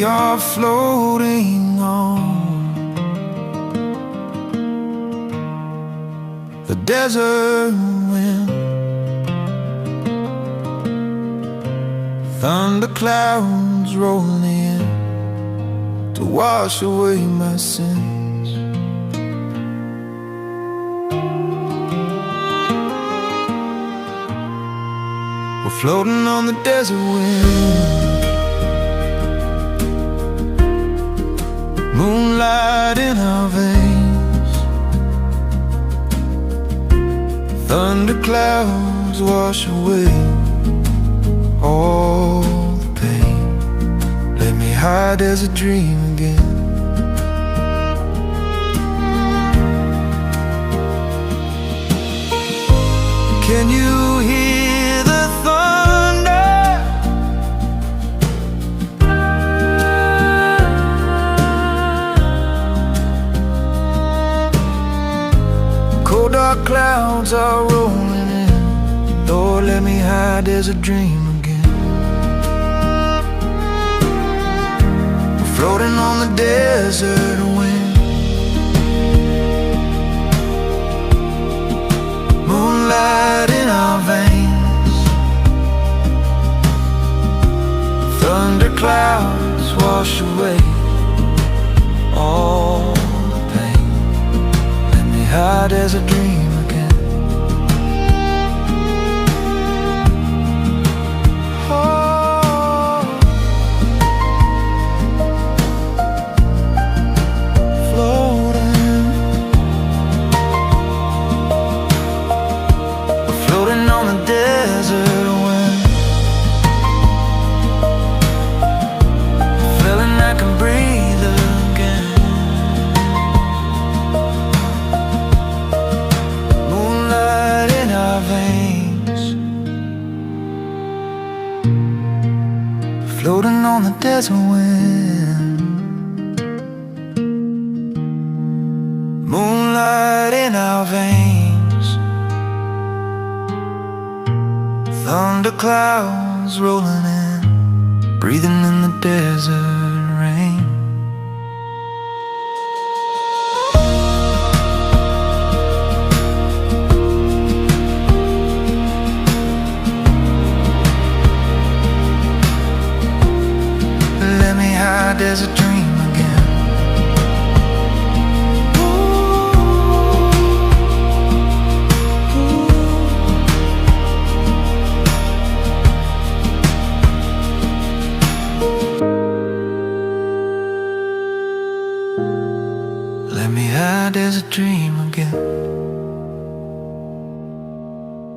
we are floating on the desert wind. Thunder clouds rolling in to wash away my sins. We're floating on the desert wind. Moonlight in our veins. Thunder clouds wash away all the pain. Let me hide as a dream again. Can you hear the thunder? Cold dark clouds are rolling in. Lord, let me hide as a dream again. We're floating on the desert wind. Moonlight in our veins. Thunder clouds wash away all the pain. Let me hide as a dream again. Oh, floating. Floating on the desert wind. Feeling I can breathe again. Moonlight in our veins. Floating on the desert wind. Moonlight in our veins. Thunder clouds rolling in, breathing in the desert rain. Let me hide as a dream again. Let me hide as a dream again.